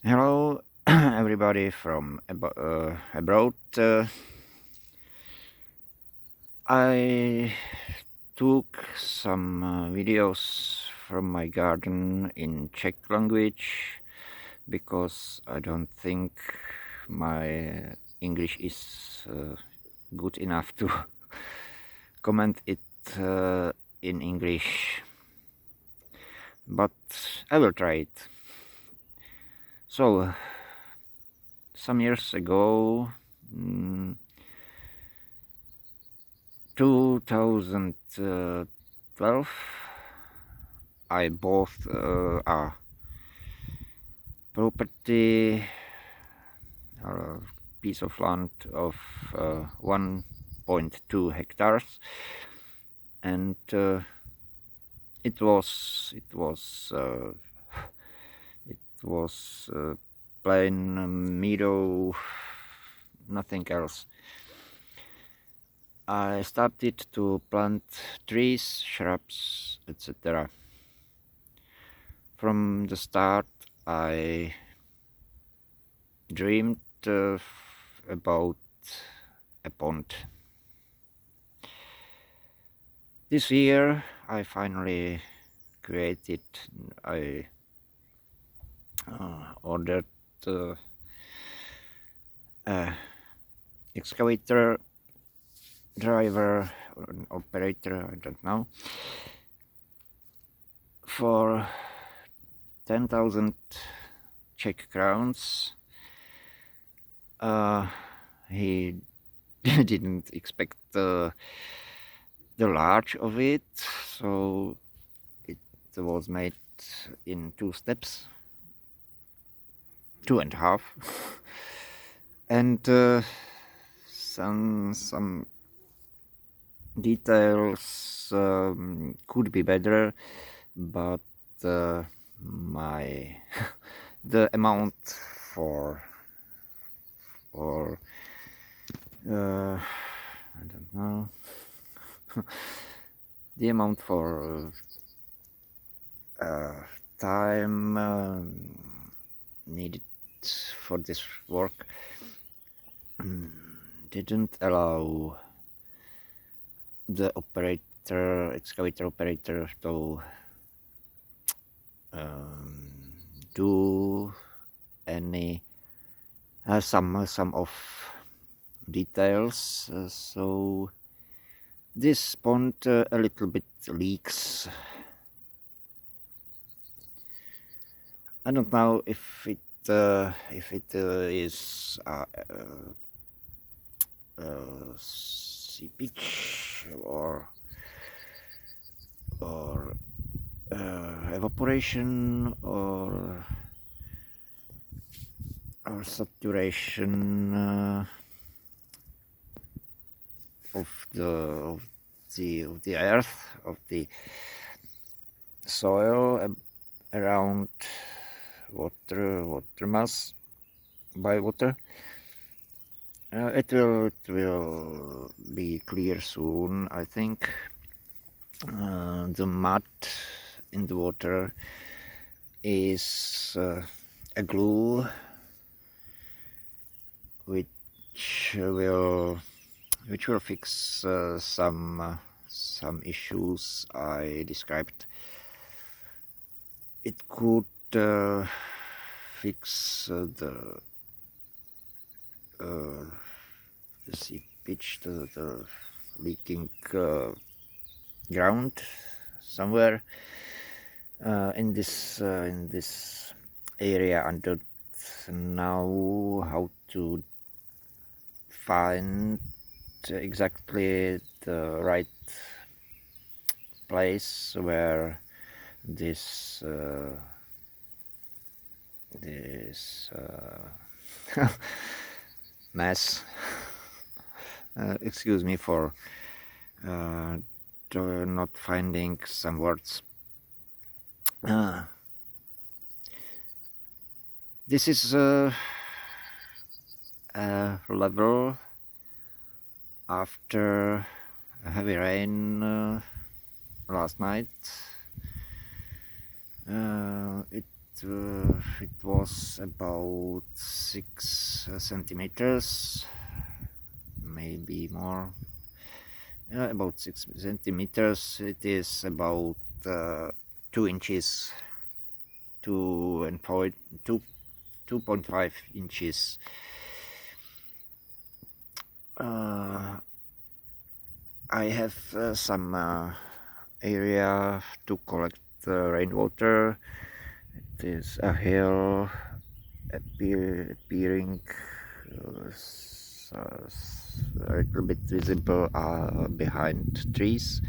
Hello, everybody from abroad. I took some videos from my garden in Czech language because I don't think my English is good enough to comment it in English, but I will try it. So, some years ago, mm, 2012, I bought a property, a piece of land of 1.2 hectares, and it was plain meadow, nothing else. I started to plant trees, shrubs, etc. From the start, I dreamed about a pond. This year, I finally created. I ordered a excavator driver or an operator, I don't know, for 10,000 Czech crowns. He didn't expect the large of it, so it was made in 2 steps, 2.5, and some details could be better, but my the amount for I don't know the amount for time needed for this work didn't allow the excavator operator, to do any some of details. So this pond a little bit leaks. I don't know if it is seepage or evaporation or saturation of the earth, of the soil around water mass by water. It will be clear soon, I think. The mud in the water is a glue which will fix some issues I described. It could fix the seepage, the leaking ground somewhere in this area. I don't know how to find exactly the right place where this mess. Excuse me for not finding some words. This is a level after a heavy rain last night. It it was about 6 centimeters, maybe more. About 6 centimeters. It is about 2 inches, 2.5 inches. I have some area to collect rainwater. It is a hill appearing a little bit visible behind trees.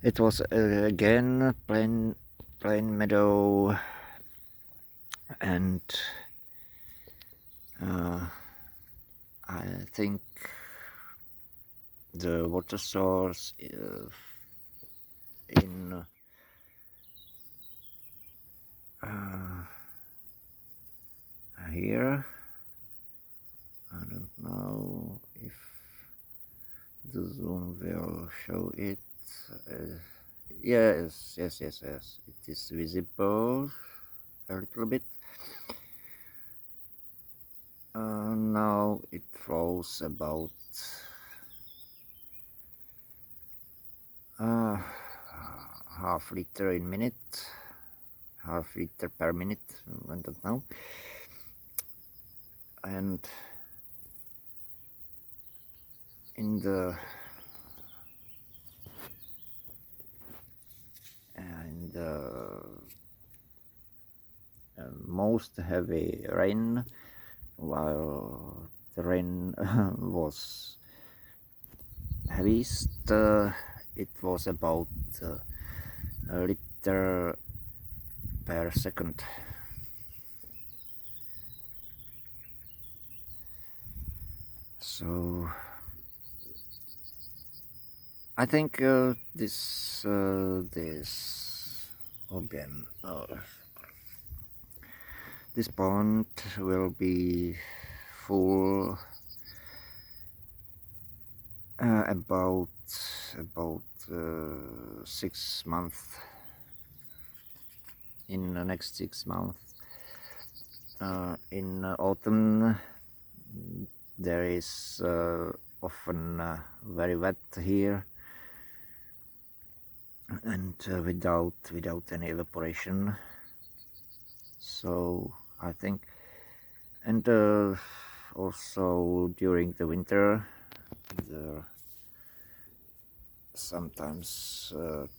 It was again plain meadow, and I think the water source in here. I don't know if the zoom will show it. Yes, it is visible a little bit. Now it flows about half liter in minute, half liter per minute, I don't know. And in the most heavy rain, while the rain was heaviest, it was about a liter per second. So I think this again, this pond will be full about 6 months. In the next 6 months, in autumn there is often very wet here, and without any evaporation. So I think, and also during the winter there sometimes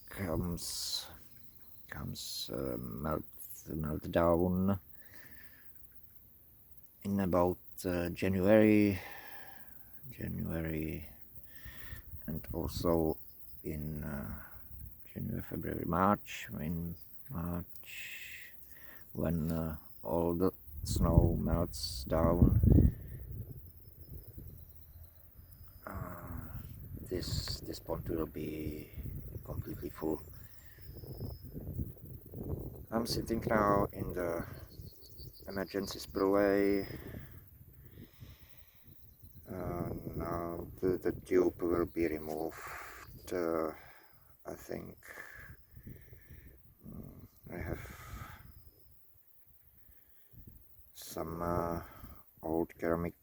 comes meltdown in about January, and also in January, February, March. In March, when all the snow melts down, this pond will be completely full. I'm sitting now in the emergency spillway. Now the tube will be removed. I think I have some old ceramic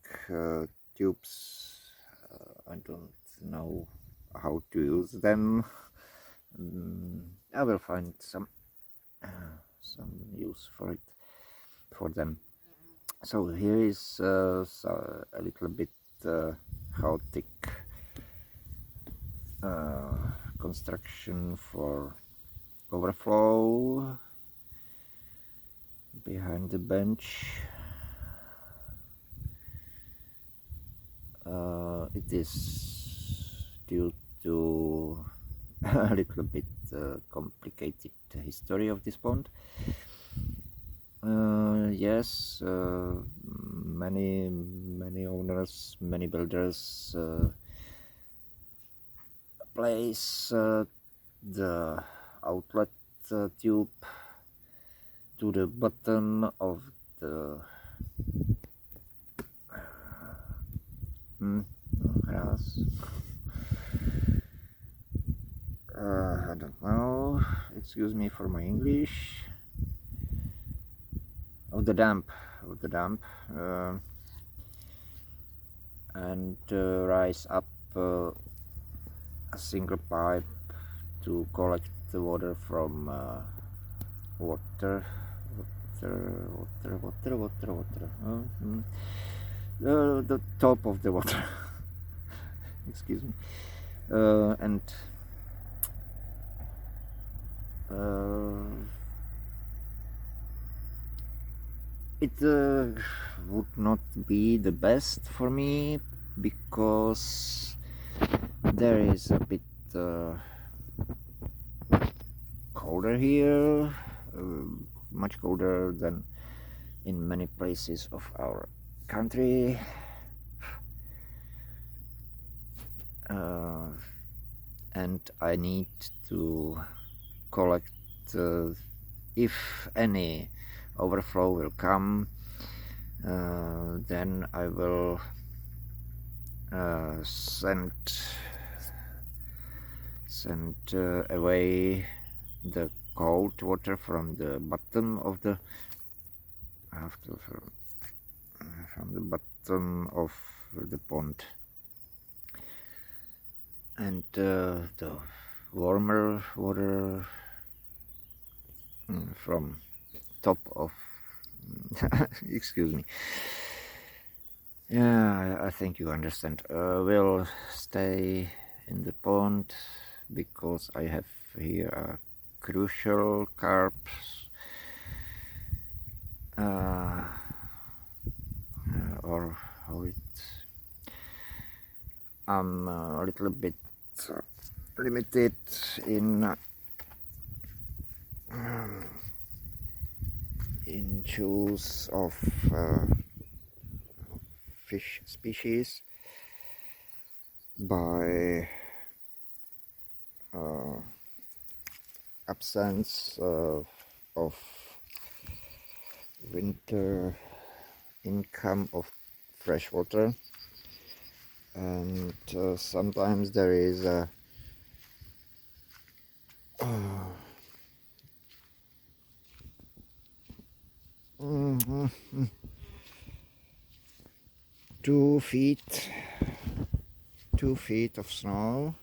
tubes. I don't know how to use them. I will find some use for them. So here is a little bit chaotic construction for overflow behind the bench. It is due to a little bit complicated history of this pond. Yes, many owners, many builders place the outlet tube to the bottom of the grass. I don't know, excuse me for my English. of the damp uh, and rise up a single pipe to collect the water from water. The top of the water. Excuse me. And it would not be the best for me because there is a bit colder here, much colder than in many places of our country. And I need to collect if any overflow will come, then I will send away the cold water from the bottom of the from the bottom of the pond, and the warmer water from top of excuse me. Yeah, I think you understand. Will stay in the pond because I have here a crucial carp, or how it. I'm a little bit limited in choose of fish species by absence of winter income of fresh water, and sometimes there is a two feet of snow,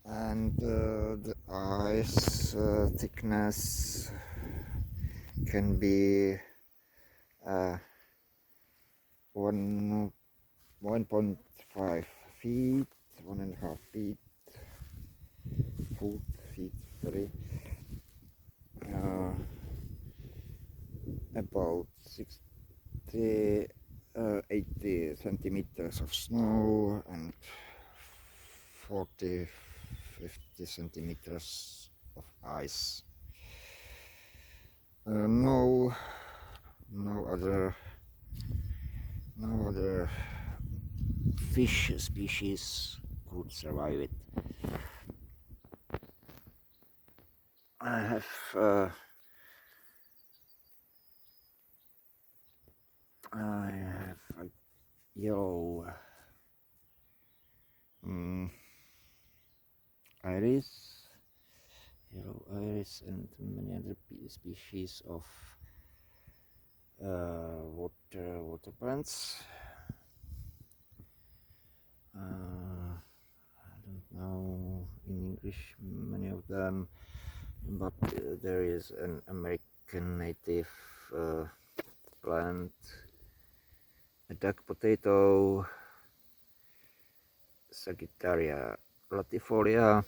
and the ice thickness can be 1.5 feet, 1.5 feet, sorry, about 60, 80 centimeters of snow and 40, 50 centimeters of ice. No other fish species could survive it. I have a yellow iris, and many other species of water plants. I don't know in English many of them, but there is an American native plant, a duck potato, Sagittaria latifolia.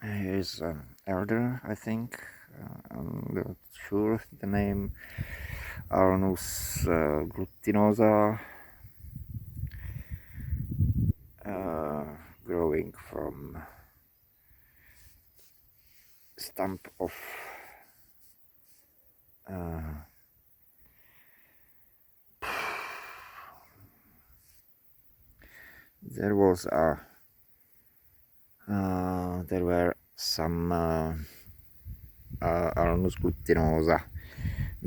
Here's elder, I think. I'm not sure the name. Alnus glutinosa, growing from stump of there were some Alnus glutinosa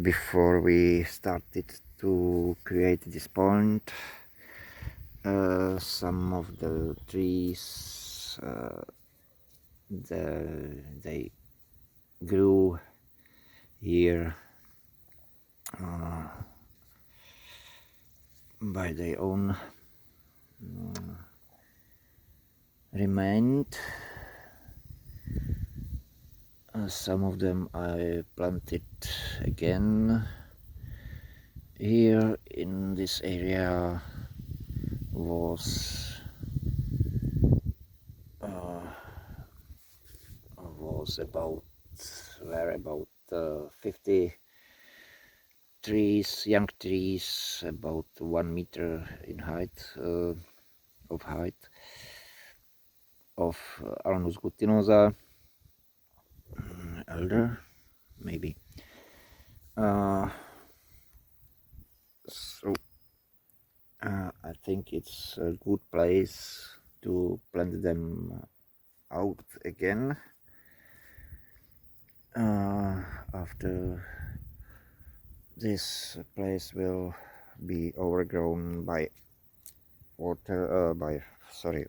before we started to create this pond. Some of the trees they grew here by their own remained. Some of them I planted again. Here in this area was about 50 trees, young trees, about 1 meter in height, of Alnus glutinosa, elder, maybe. So I think it's a good place to plant them out again after this place will be overgrown by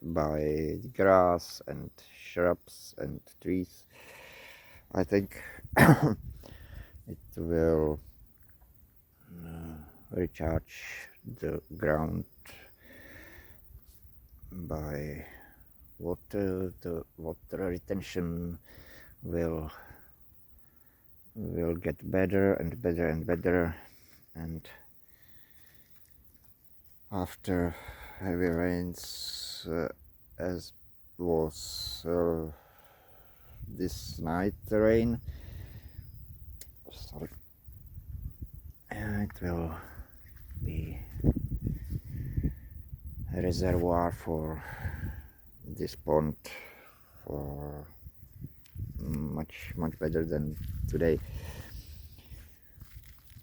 by grass and shrubs and trees. I think it will recharge the ground by water. The water retention will get better and better and better, and after heavy rains, as was this night rain, it will be a reservoir for this pond for much better than today.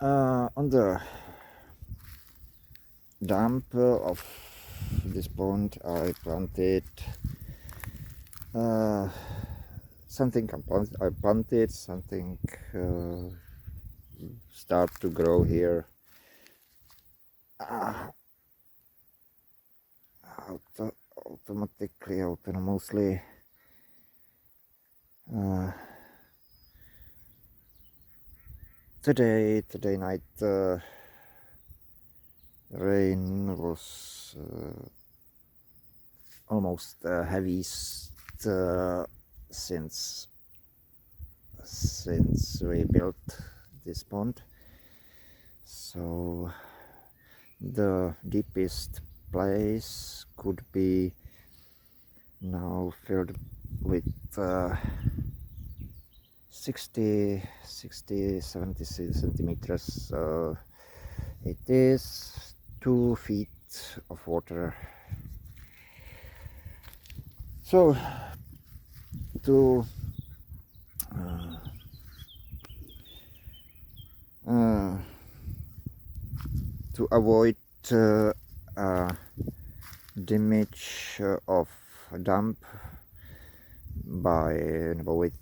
On the dump of this pond I planted something. I planted something start to grow here. Automatically, autonomously. Today night rain was almost heaviest since we built this pond. So the deepest place could be now filled with 60 70 centimeters. It is 2 feet of water. So to avoid damage of dump by with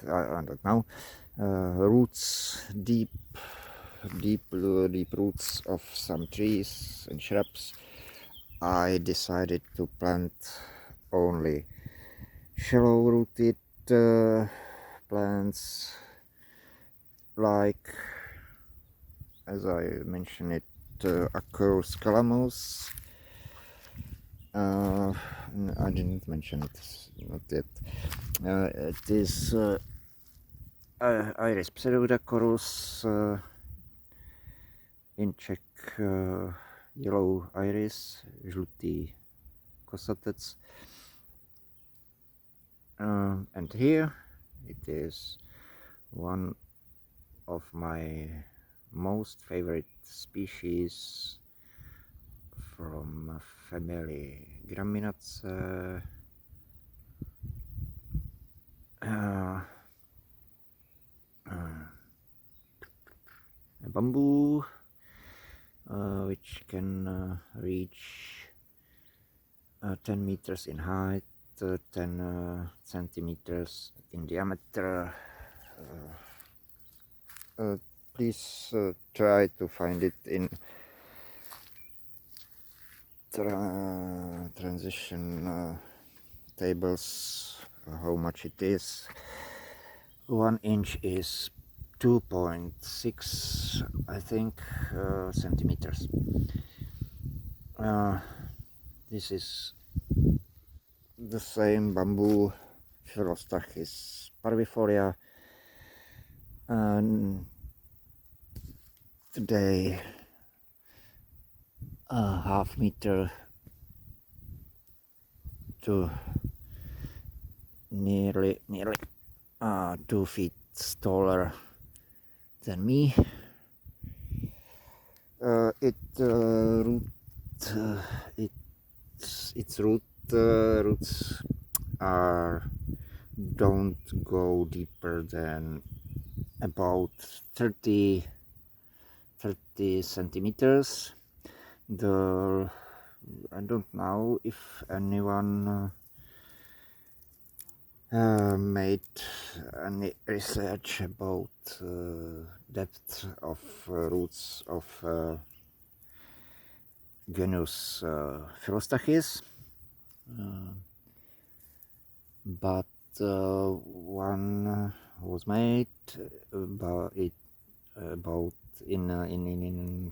I don't know, roots, deep roots of some trees and shrubs, I decided to plant only shallow rooted plants, like, as I mentioned it, Acorus calamus. I didn't mention it, not yet. It is Iris pseudacorus, in Czech yellow iris, žlutý kosatec. And here it is one of my most favorite species from family Graminaceae. A bamboo which can reach 10 meters in height, 10 centimeters in diameter. Please try to find it in transition tables how much it is. 1 inch is 2.6, I think, centimeters. This is the same bamboo, Philostachys parvifolia, and today a half meter to nearly 2 feet taller than me. Its roots are don't go deeper than about 30 centimeters. I don't know if anyone made any research about depth of roots of genus Philostachys, but one was made about in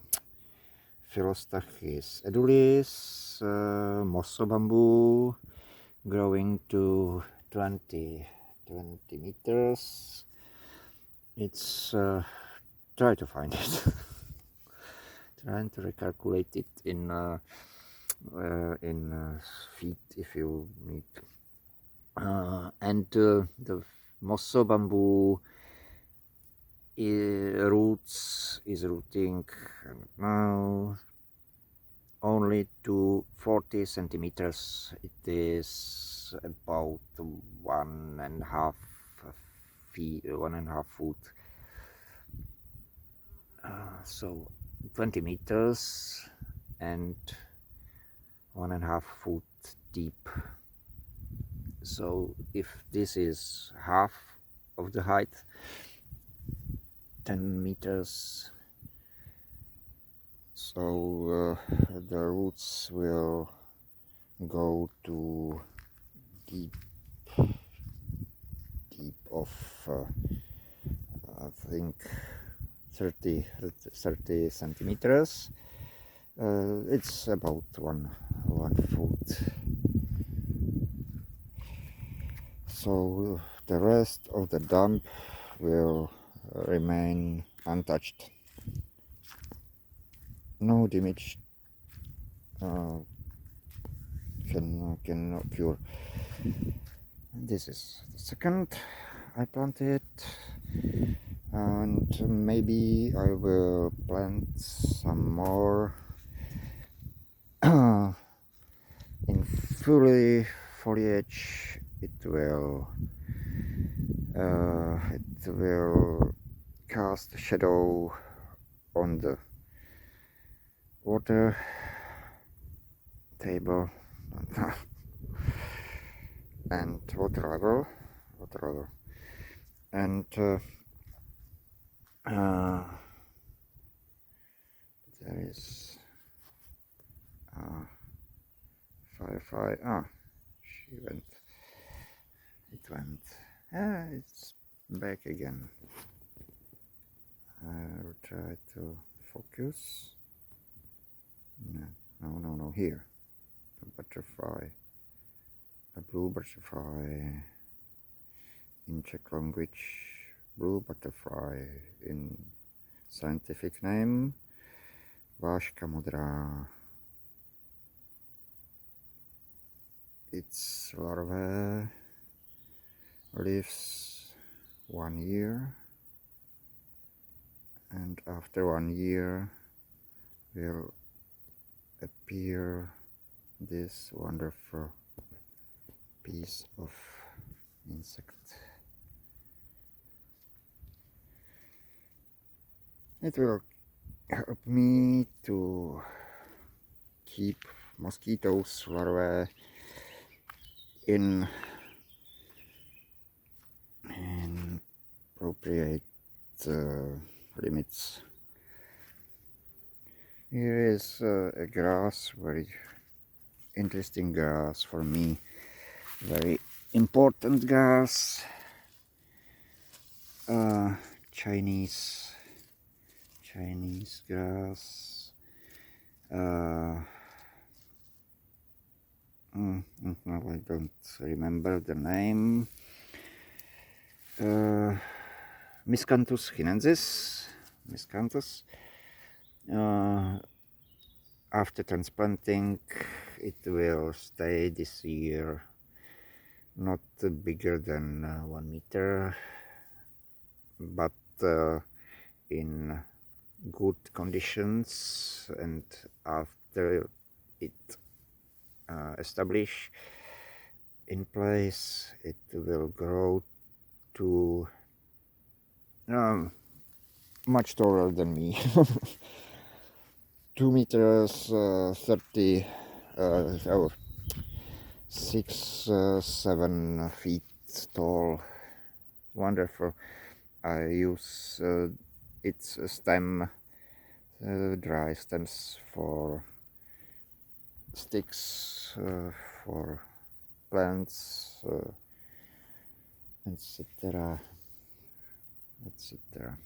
Philostachys edulis, mosso bamboo, growing to 20 meters. It's try to find it. Trying to recalculate it in feet if you need. And the mosso bamboo is rooting now only to 40 centimeters. It is about 1.5 feet, 1.5 foot. So 20 meters and 1.5 foot deep. So if this is half of the height, 10 meters, so the roots will go to deep of I think 30 centimeters. It's about one foot. So the rest of the dump will remain untouched. No damage can occur. This is the second I planted, and maybe I will plant some more in fully foliage. It will cast shadow on the water table and water level, and there is firefly. It's back again. I will try to focus. No, here. A butterfly, a blue butterfly in Czech language, blue butterfly in scientific name, Váška modrá. Its larvae lives 1 year, and after 1 year will appear this wonderful piece of insect. It will help me to keep mosquitoes larvae in appropriate limits. Here is a grass, very interesting grass for me. very important grass, Chinese grass. No, I don't remember the name. Miscanthus chinensis. Miscanthus. After transplanting, it will stay this year not bigger than 1 meter, but in good conditions, and after it establish in place, it will grow to much taller than me. 2 meters 30 oh, 6-7 feet tall. Wonderful. I use its stem, dry stems, for sticks, for plants, etc. etc.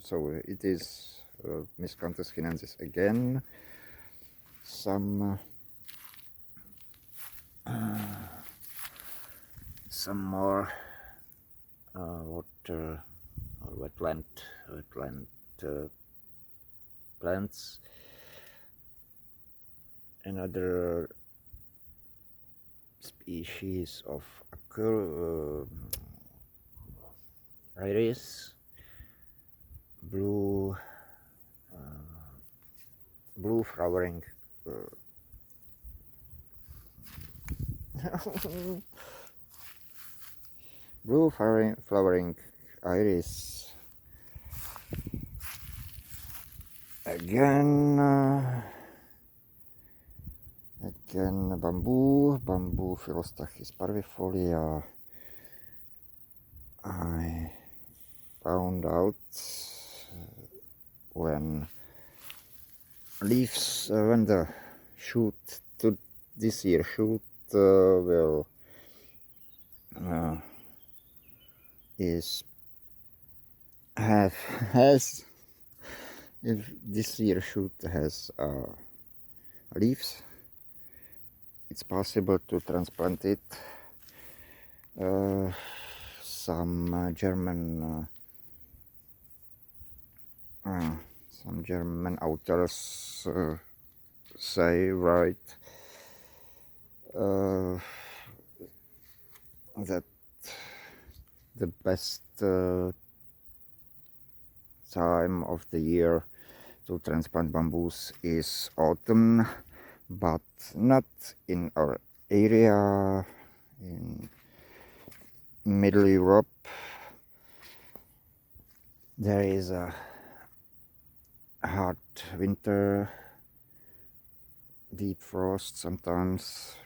So it is Miscanthus chinensis again. Some more water or wetland plants. Another species of iris, blue flowering blue flowering iris. Again bamboo Philostachys parvifolia. I found out when leaves, when the shoot to this year shoot will has if this year shoot has leaves, it's possible to transplant it. Some German authors say, right, that the best time of the year to transplant bamboos is autumn, but not in our area. In Middle Europe, there is a hard winter, deep frost sometimes,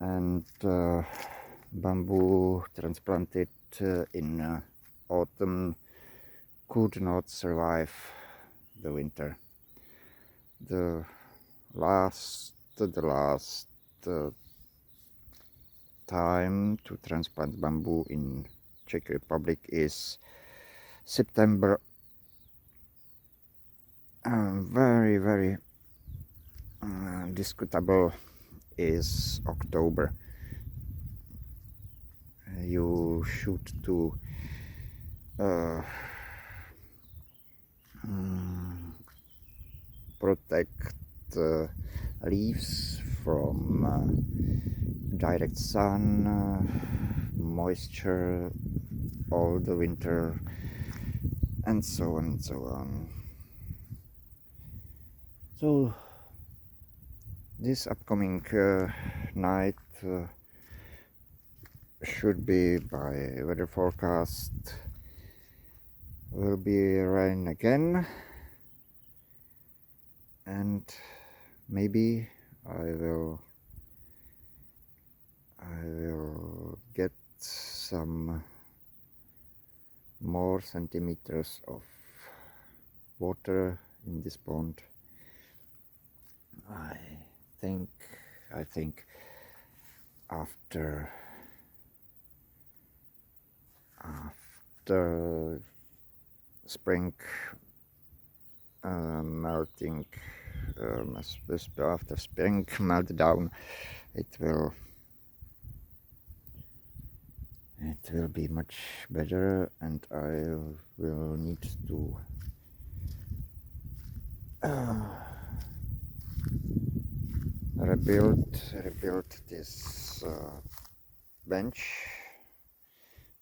and bamboo transplanted in autumn could not survive the winter. The last time to transplant bamboo in Czech Republic is September. Very discutable is October. You should to protect leaves from direct sun, moisture all the winter, and so on and so on. So this upcoming night should be, by weather forecast, will be rain again, and maybe I will get some more centimeters of water in this pond. I think after spring melting, after spring meltdown, it will be much better, and I will need to rebuild this bench,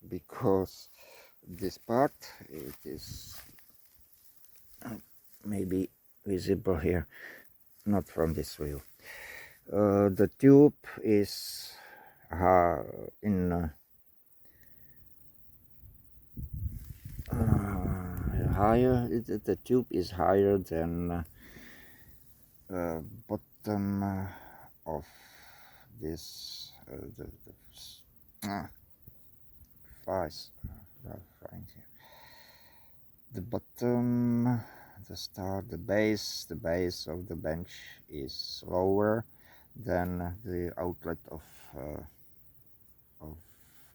because this part, it is maybe visible here, not from this view. The tube is in higher. The tube is higher than bottom of this flies flying here. The bottom, the base of the bench is lower than the outlet of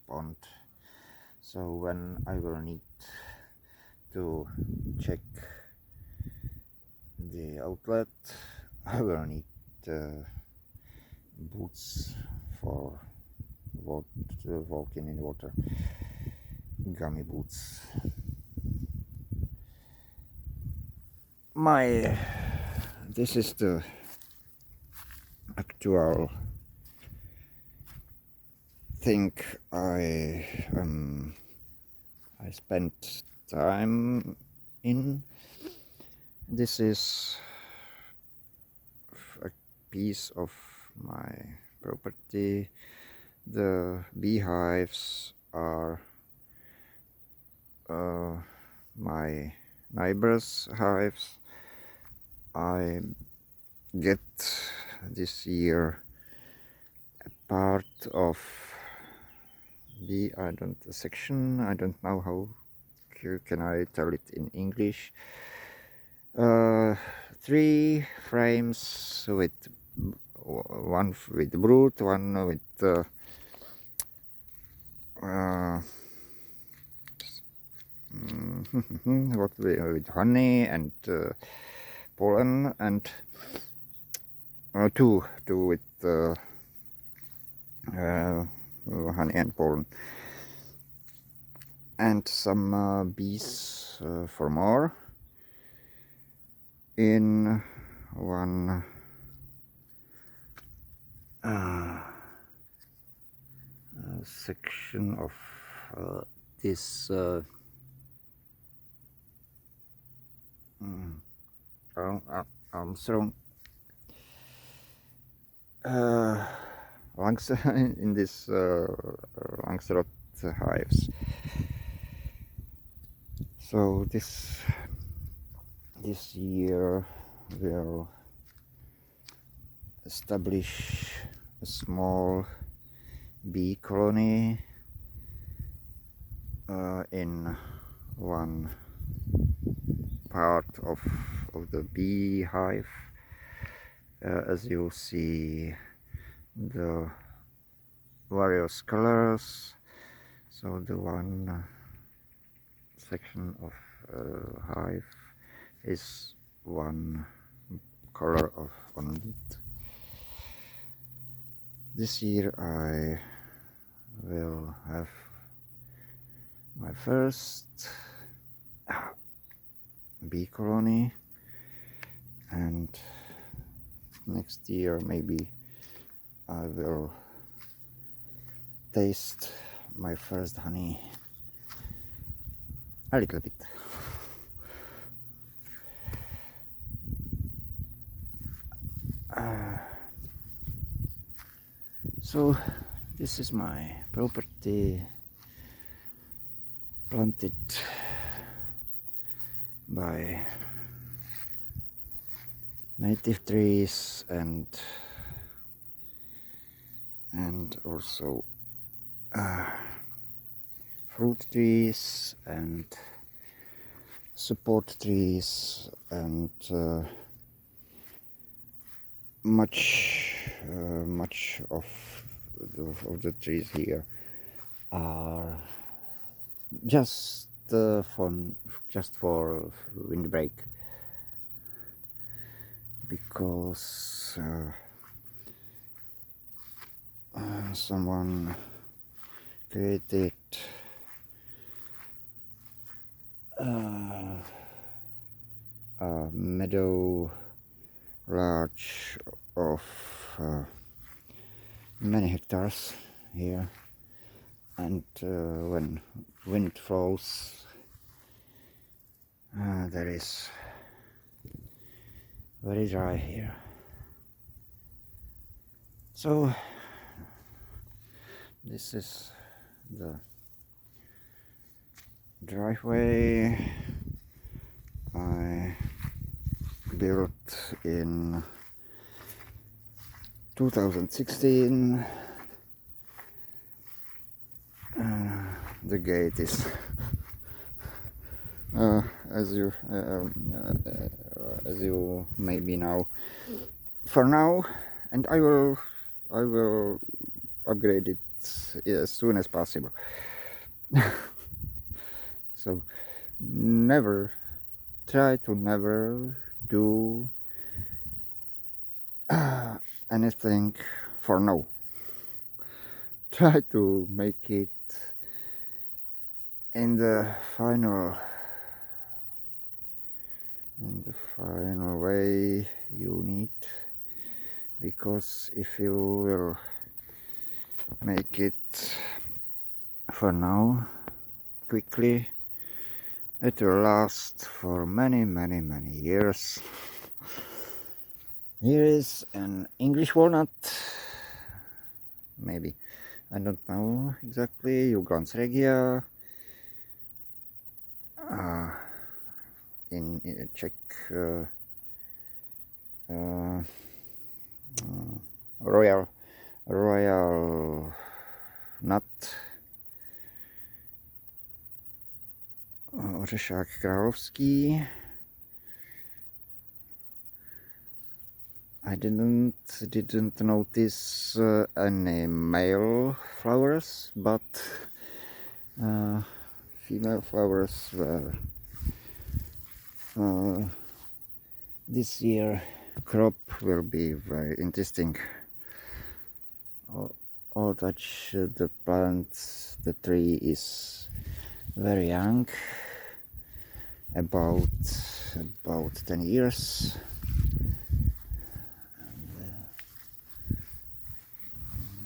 pond. So when I will need to check the outlet, I will need boots for walking in water, gummy boots. This is the actual thing I spent time in. This is a piece of my property. The beehives are my neighbor's hives. I get this year a part of the section. I don't know how can I tell it in English. 3 frames with one with brood, one with what with honey and pollen, and 2 with honey and pollen, and some bees for more in one section of this Armstrong in this Langstroth hives. So this year we'll establish a small bee colony in one part of the beehive. As you see, the various colors. So the one section of hive is one color of one beet. This year I will have my first bee colony, and next year maybe I will taste my first honey a little bit. So this is my property, planted by native trees and also fruit trees and support trees and much of of the trees here are just for windbreak, because someone created a meadow large of many hectares here, and when wind flows, there is very dry here. So this is the driveway I built in 2016. The gate is as you maybe know for now, and I will upgrade it as soon as possible. So try to never do anything for now. Try to make it in the final way you need, because if you will make it for now quickly, it will last for many years. Here is an English walnut, maybe, I don't know exactly, Juglans regia, in Czech, royal nut, ořešák královský. I didn't notice any male flowers, but female flowers were this year. Crop will be very interesting. All touch the plants. The tree is very young, about 10 years.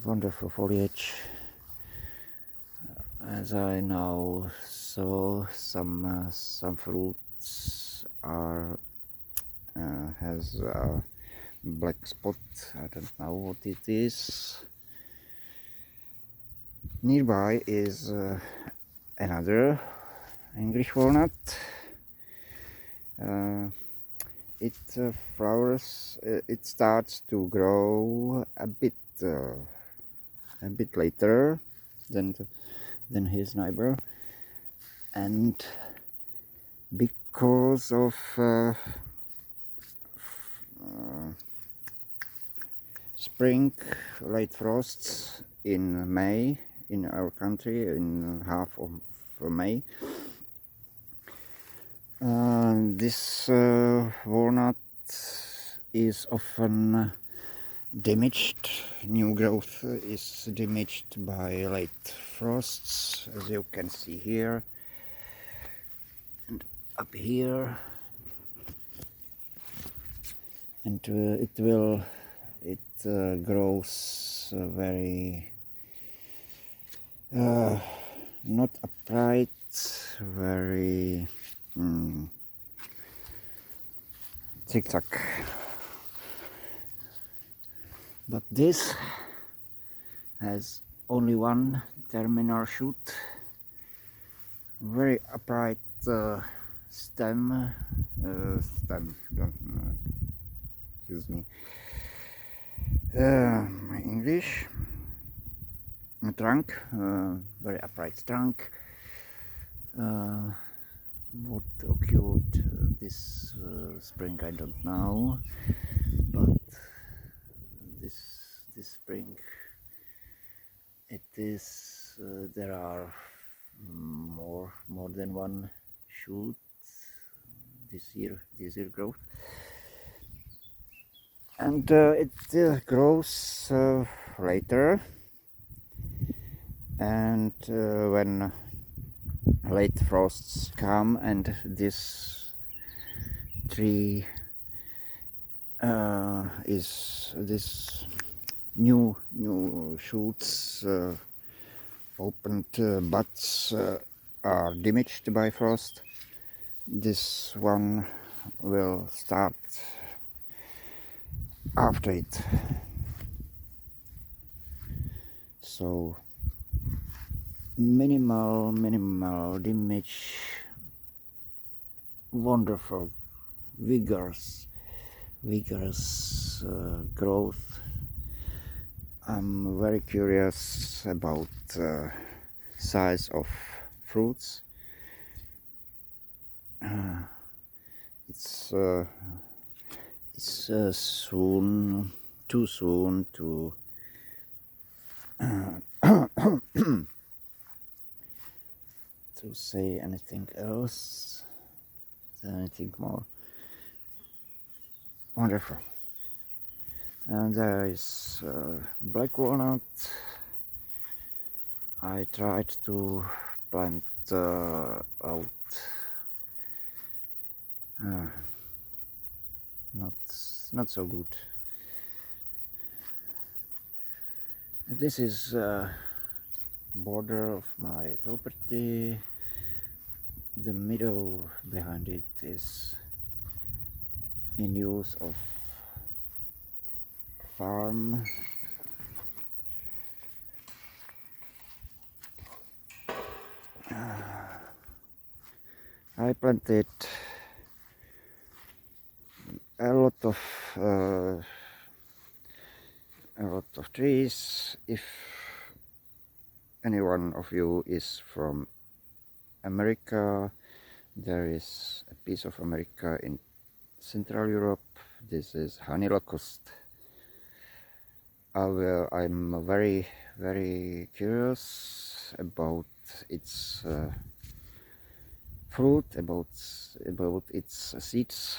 Wonderful foliage. As I now saw, some fruits has a black spot. I don't know what it is. Nearby is another English walnut. It flowers. It starts to grow a bit later than his neighbor, and because of spring late frosts in May in our country, in half of May, this walnut is often damaged. New growth is damaged by late frosts, as you can see here and up here, and it grows very not upright, very zigzag. But this has only one terminal shoot, very upright stem, excuse me, my English, trunk, very upright trunk. What occurred this spring I don't know, but this spring it is there are more than one shoot this year growth, and it grows later, and when late frosts come and this tree is this new shoots opened buds are damaged by frost, this one will start after it. So minimal damage, wonderful, vigorous growth. I'm very curious about size of fruits. It's too soon to to say anything else, anything more. Wonderful. And there is black walnut. I tried to plant out. Not so good. This is border of my property. The meadow behind it is in use of farm. I planted a lot of trees. If any one of you is from America, there is a piece of America in Central Europe. This is honey locust. I'm very curious about its fruit, about its seeds.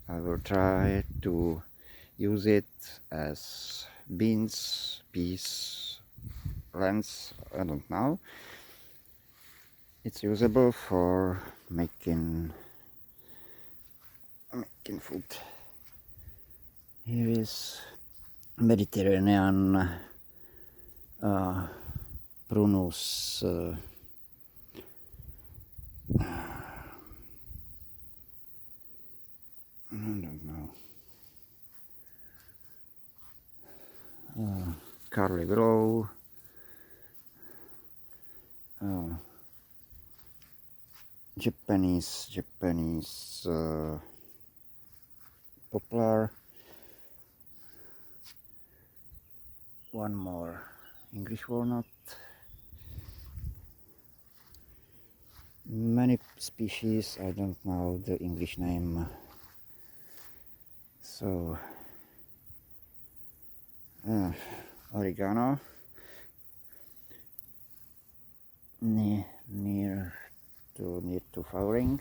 I will try to use it as beans, peas, lentils, I don't know. It's usable for making food. Here is Mediterranean prunus. I don't know. Carly Grow. Japanese poplar. One more English walnut. Many species, I don't know the English name. So oregano, near to flowering.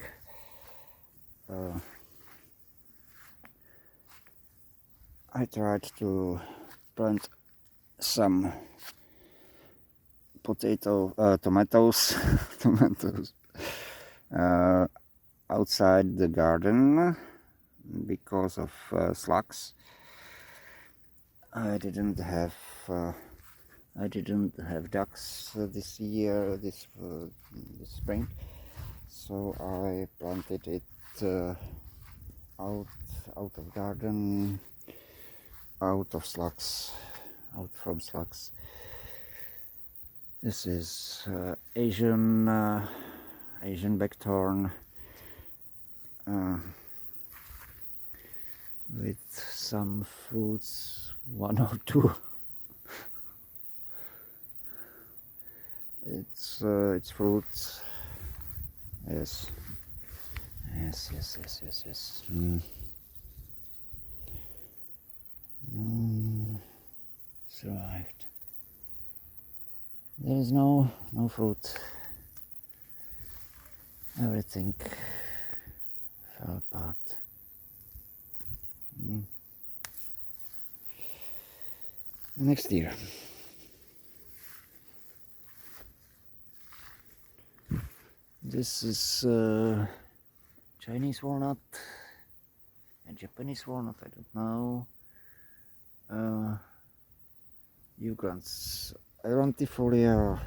I tried to plant some tomatoes outside the garden because of slugs. I didn't have ducks this year, this spring, so I planted it out of garden, out from slugs. This is Asian buckthorn with some fruits, one or two. It's fruits. Yes. Survived. There is no fruit. Everything fell apart. Next year. This is Chinese walnut and Japanese walnut, I don't know. Euglans Aerontifolia.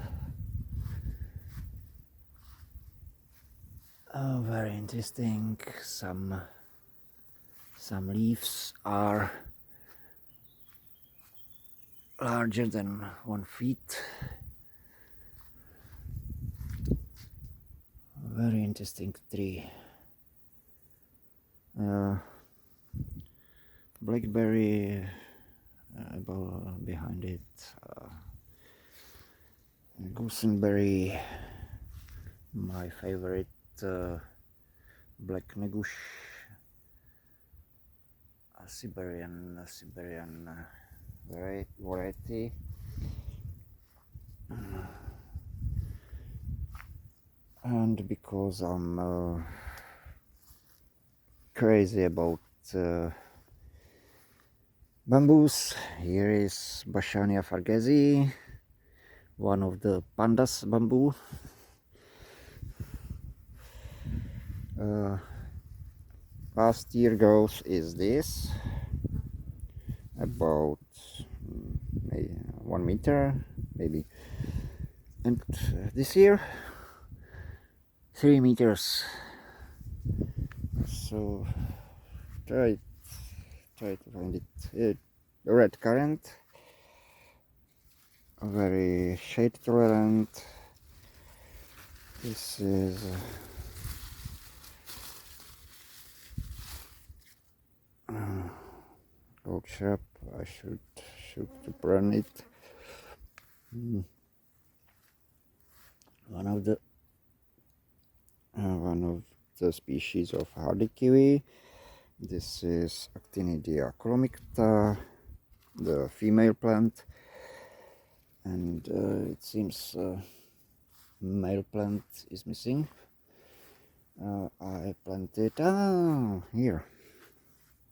Very interesting. Some leaves are larger than 1 feet. Very interesting tree. Blackberry behind it. Goosenberry, my favorite black negush, Siberian variety. And because I'm crazy about bamboos, here is Bashania fargesi, one of the pandas bamboo. Last year growth is this, about maybe 1 meter, maybe, and this year 3 meters. So try to find it. Red currant, very shade tolerant. This is oak shrub. I should burn it. One of the species of hardy kiwi. This is Actinidia chromicta, the female plant, and it seems male plant is missing. I planted here.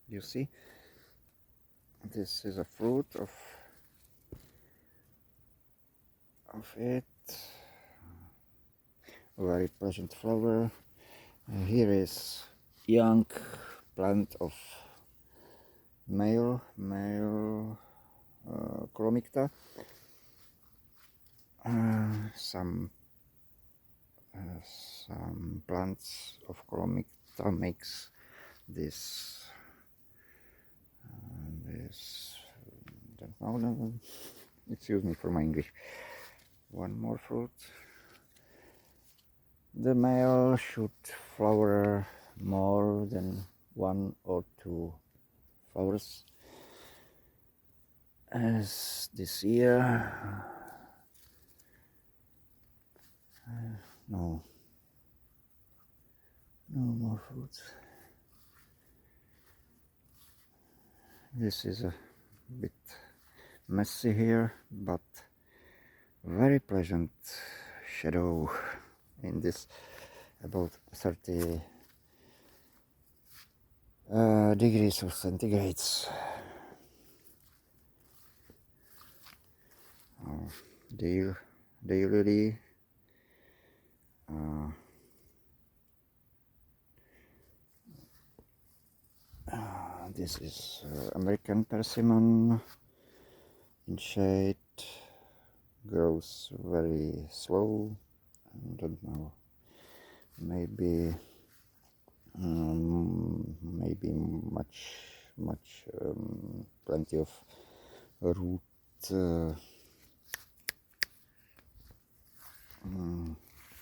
You see, this is a fruit of it. A very pleasant flower. Here is young plant of male chromicta. Some plants of chromicta makes this don't know, excuse me for my English. One more fruit. The male should flower more than 1 or 2 flowers, as this year no more fruits. This is a bit messy here, but very pleasant shadow in this about 30 degrees of centigrades. Daylily. This is American persimmon in shade, grows very slow. I don't know, maybe much plenty of root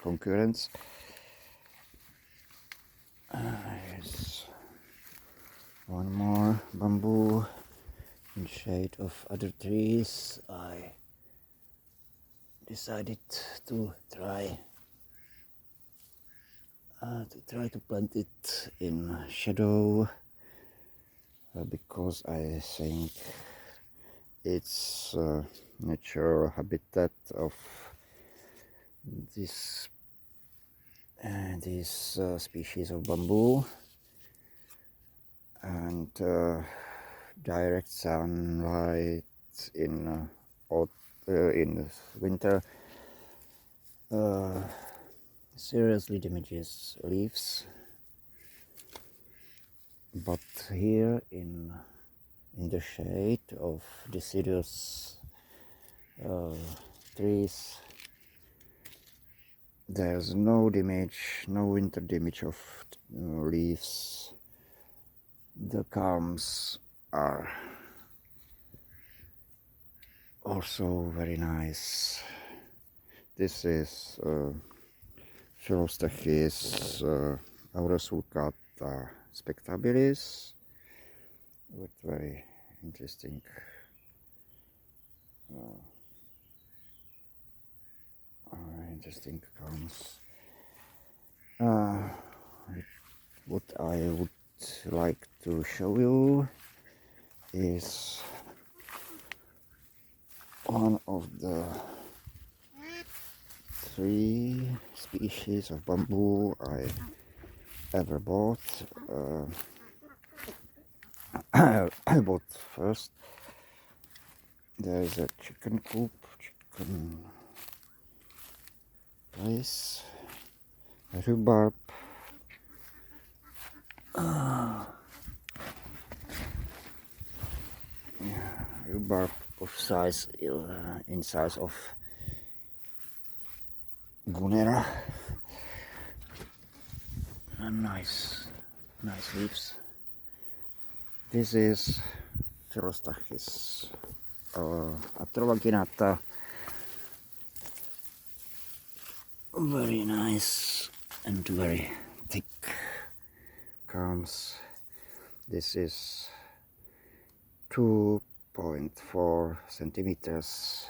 concurrence. Here's one more bamboo in shade of other trees. I decided to try to plant it in shadow because I think its natural habitat of this species of bamboo, and direct sunlight in in winter seriously damages leaves, but here in the shade of deciduous trees there's no damage, no winter damage of leaves. The culms are also very nice. This is Philostachys aurosulcata spectabilis with very interesting culms. What I would like to show you is one of the 3 species of bamboo I ever bought. I bought first. There is a chicken coop, chicken place, a rhubarb, rhubarb of size in size of Gunera, and nice leaves. This is Philostachys atrovaginata, very nice and very thick culms. This is 2.4 centimeters.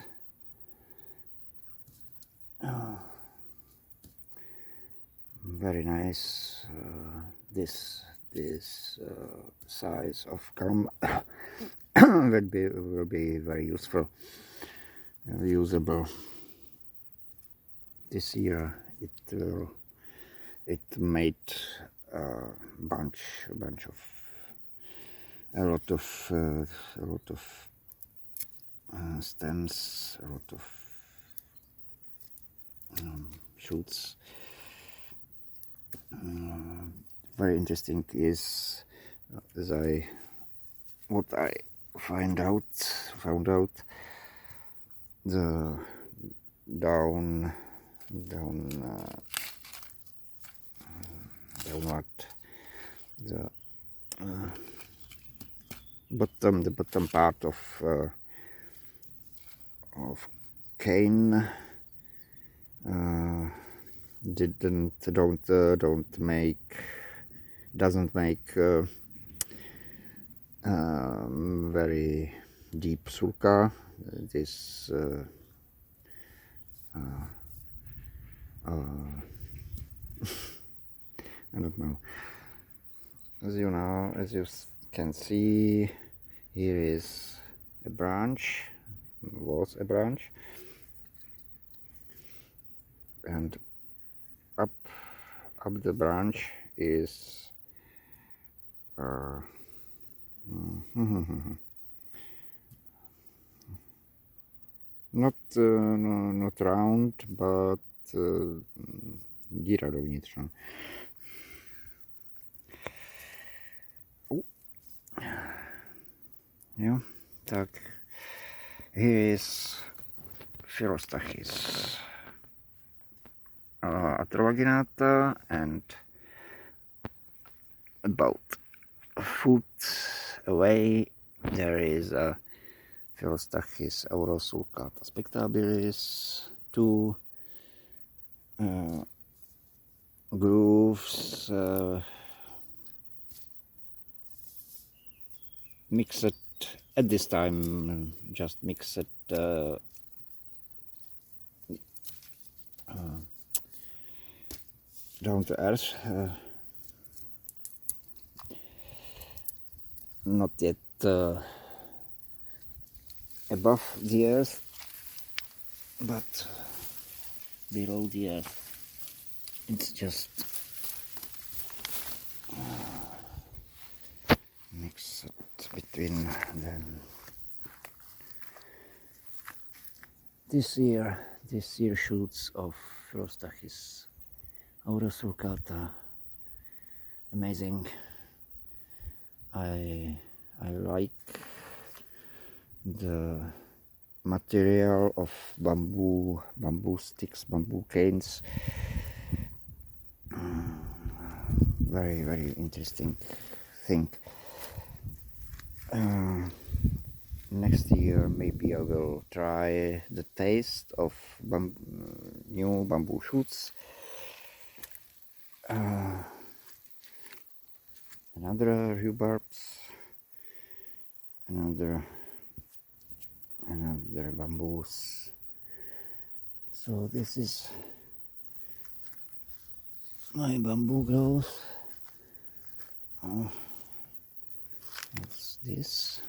Very nice. This size of culm will be very useful, usable. This year it made a lot of stems, a lot of shoots. Very interesting is what I found out the downward the bottom part of cane doesn't make very deep sulca. This I don't know. As you can see, here is a branch, was a branch, and up the branch is not round, but díra dovnitř. Yeah, tak. Here is Philostachys atrovaginata, and about a foot away there is a Philostachys aurosulcata spectabilis, 2 grooves mixed at this time, just mixed down to earth, not yet above the earth, but below the earth it's just mixed between them. This year shoots of Philostachys aurosulcata, amazing. I like the material of bamboo sticks, bamboo canes. Very interesting thing. Next year maybe I will try the taste of new bamboo shoots. Another rhubarbs, another bamboos. So this is my bamboo growth. What's this?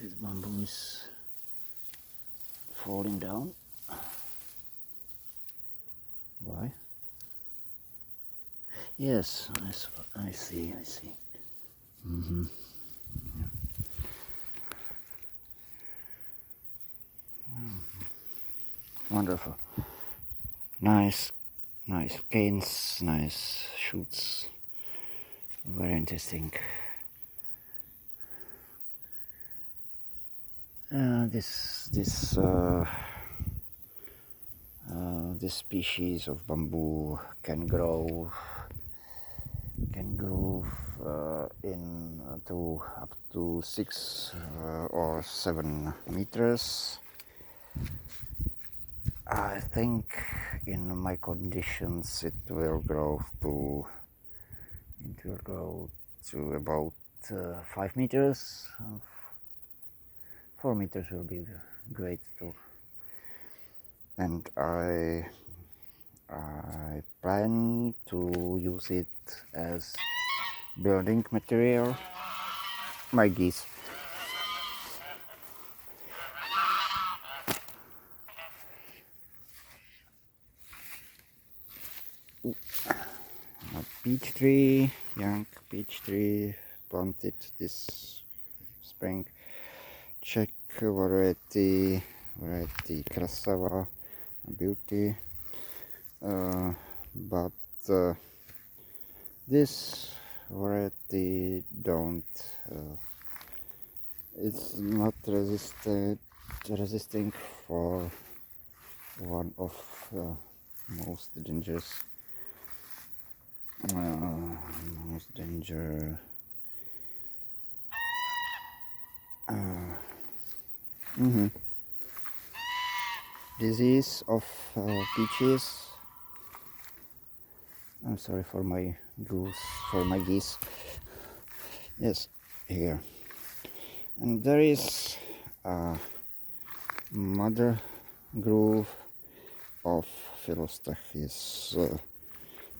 This bamboo is falling down. Why? Yes, I see. Wonderful. Nice canes, nice shoots. Very interesting. This species of bamboo can grow in to up to 6 or 7 meters. I think in my conditions it will grow to about 5 meters. 4 meters will be great too. And I plan to use it as building material. My geese. A peach tree, young peach tree, planted this spring. Czech variety Krasava, beauty. But this variety it's not resisting for one of most dangerous disease of peaches. I'm sorry for my geese. Yes, here. And there is a mother groove of Philostachys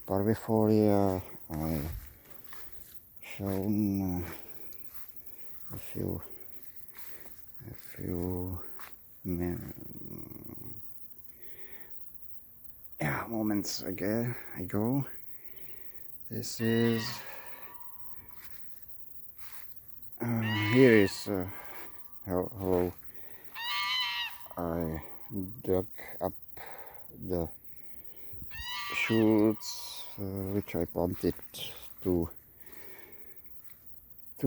parvifolia. I shown a few moments ago. This is here is how I dug up the shoots which I planted to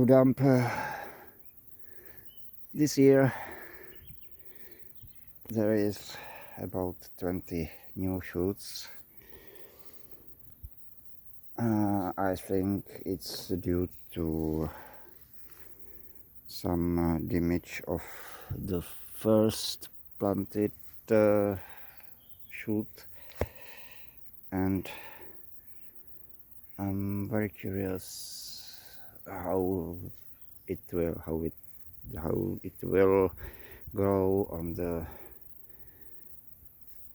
dump this year. There is about 20 new shoots. I think it's due to some damage of the first planted shoot, and I'm very curious how it will grow on the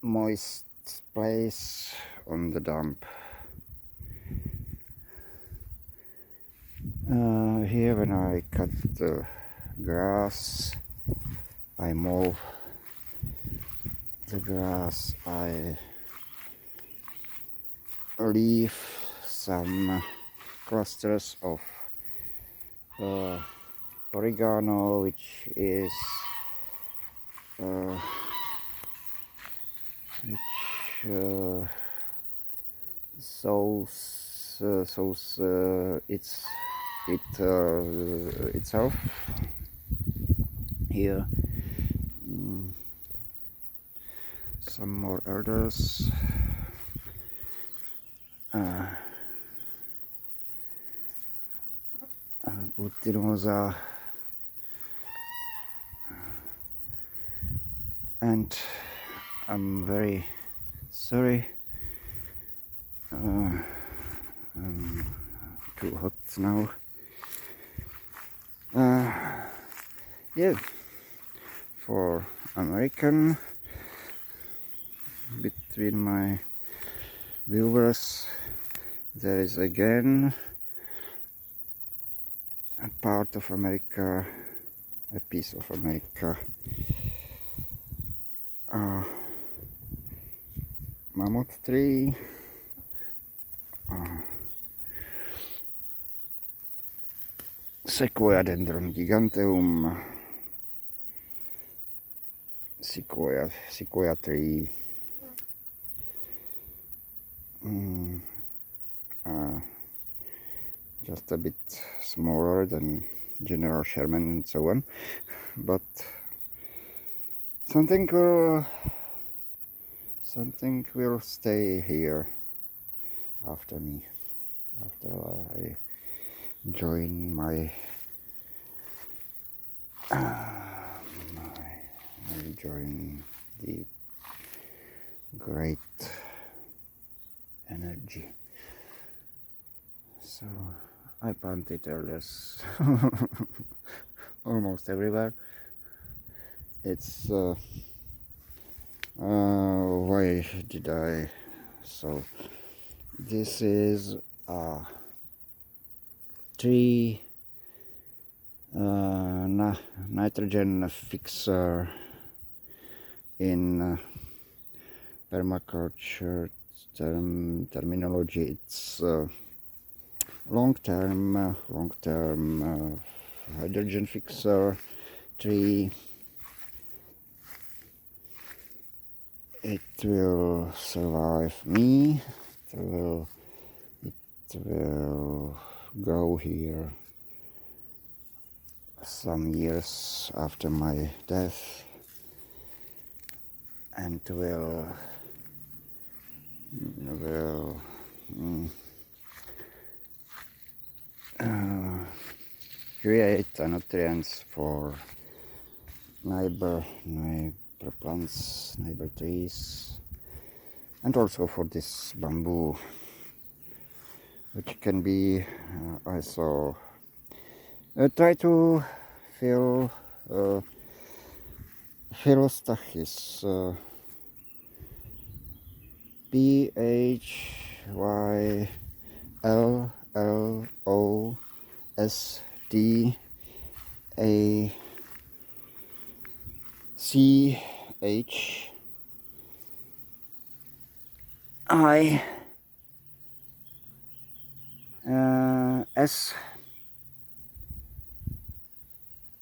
moist place on the dump. Here when I cut the grass, I mow the grass, I leave some clusters of oregano, which is sows itself here. Some more elders. Butinosa, and I'm very sorry. I'm too hot now. Yeah, for American, between my viewers, there is again a part of America, a piece of America. Mammoth tree, Sequoia dendron giganteum, sequoia tree, just a bit smaller than General Sherman and so on, but something will stay here after me, after I join my join the great energy. So I planted elders almost everywhere. It's why did I? So this is a tree nitrogen fixer in permaculture terminology. It's long-term hydrogen fixer tree. It will survive me. It will go here some years after my death, and will create nutrients for neighbor plants, neighbor trees, and also for this bamboo, which can be also try to fill Philostachys, PHYLOSTACHYS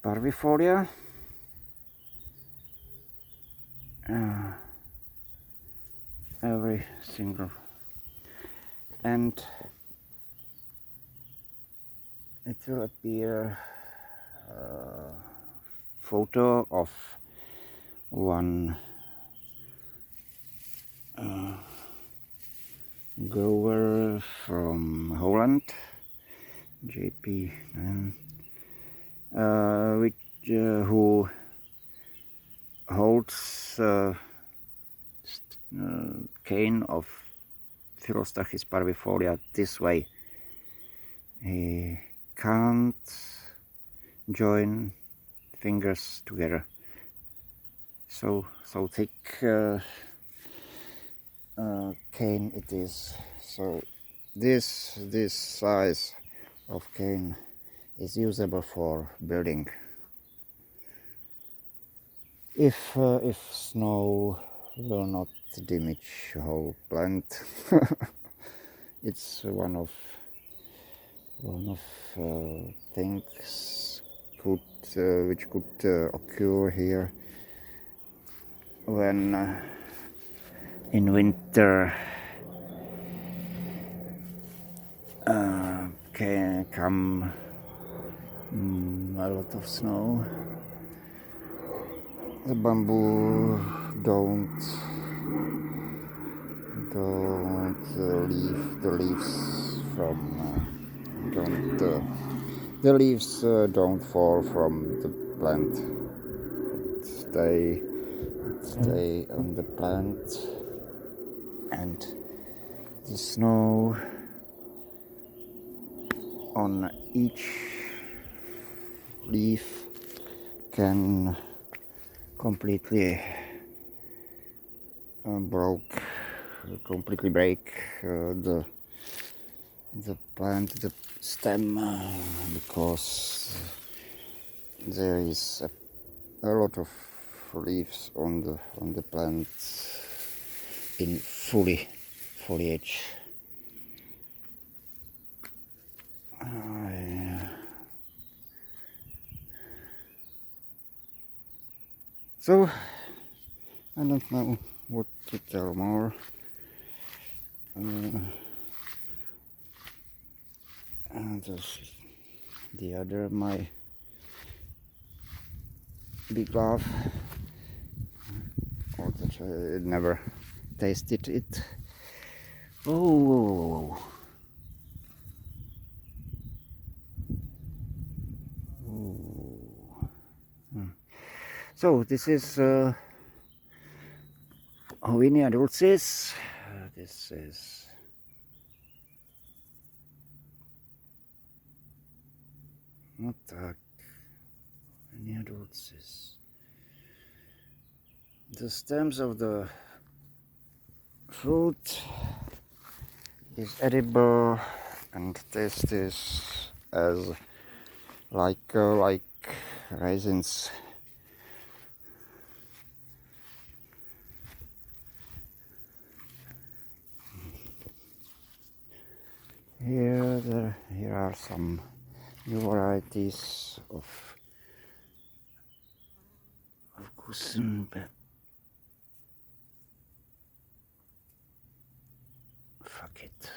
parvifolia. Every single, and it will appear photo of one grower from Holland, JP, who holds cane of Philostachys parvifolia this way. He can't join fingers together. So thick cane it is. So this size of cane is usable for building. If snow will not damage whole plant, it's one of things which could occur here when in winter can come a lot of snow. The bamboo don't leave the leaves from the leaves don't fall from the plant. Stay on the plant, and the snow on each leaf can completely break the plant, the stem, because there is a lot of leaves on the plant in foliage. So I don't know what to tell more. And the other, my big love, or that I never tasted it. Oh. So this is Houinia dulcis. This is not Houinia dulcis. The stems of the fruit is edible and tastes as like raisins. Here are some new varieties of Kusenberry. Fuck it.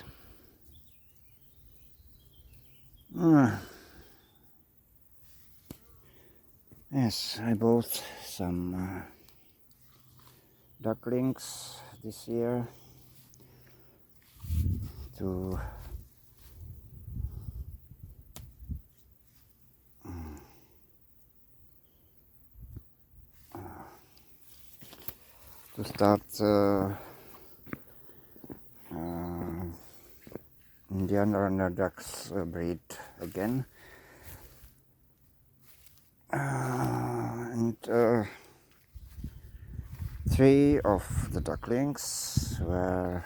Yes, I bought some ducklings this year to start Indian runner ducks breed again, and 3 of the ducklings were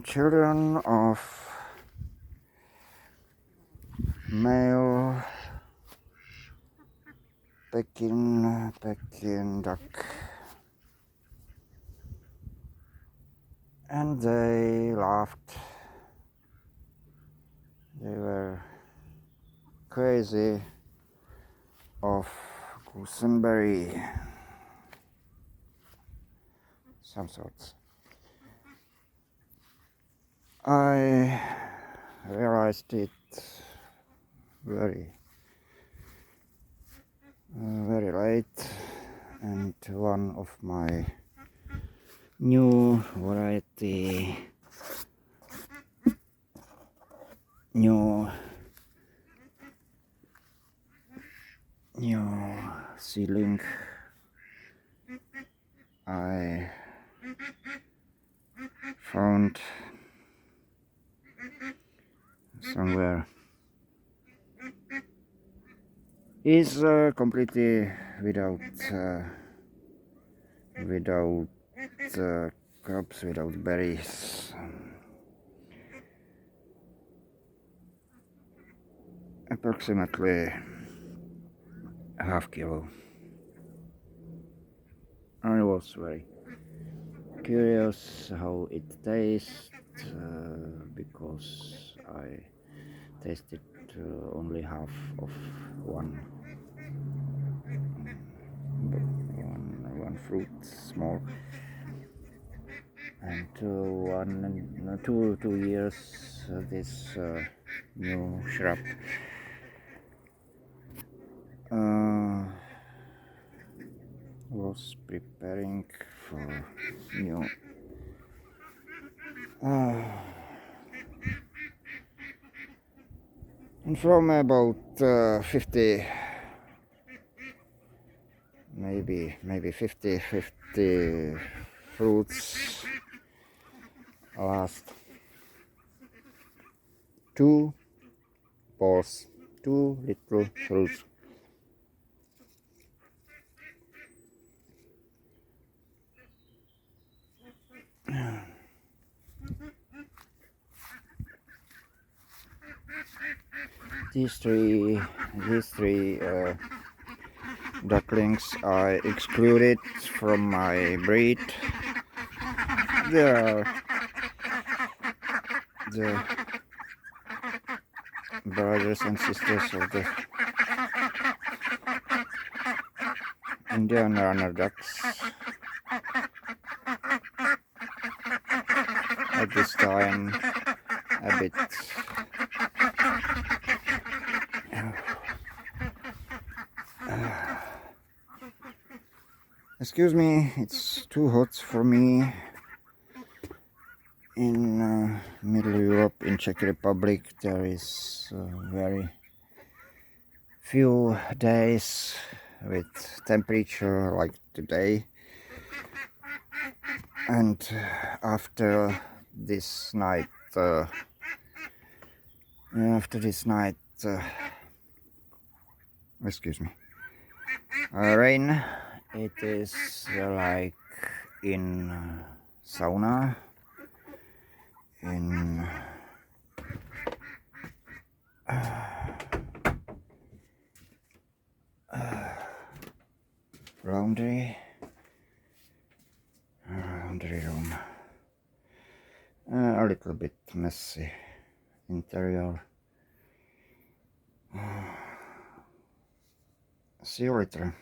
children of male Pekin duck, and they laughed. They were crazy of gooseberry, some sorts. I realized it very late, and one of my new variety, new seedling I found somewhere is completely without crops, without berries. approximately half kilo. I was very curious how it tastes because I tasted only half of one one fruit, small, and 2 years this new shrub was preparing for new and from about 50, maybe 50 fruits last 2 balls, 2 little fruits. These three ducklings I excluded from my breed. They are the brothers and sisters of the Indian runner ducks. At this time, a bit excuse me, it's too hot for me. In Middle Europe, in Czech Republic, there is very few days with temperature like today, and after this night excuse me, rain, it is like in sauna, in laundry room. A little bit messy interior. See you later.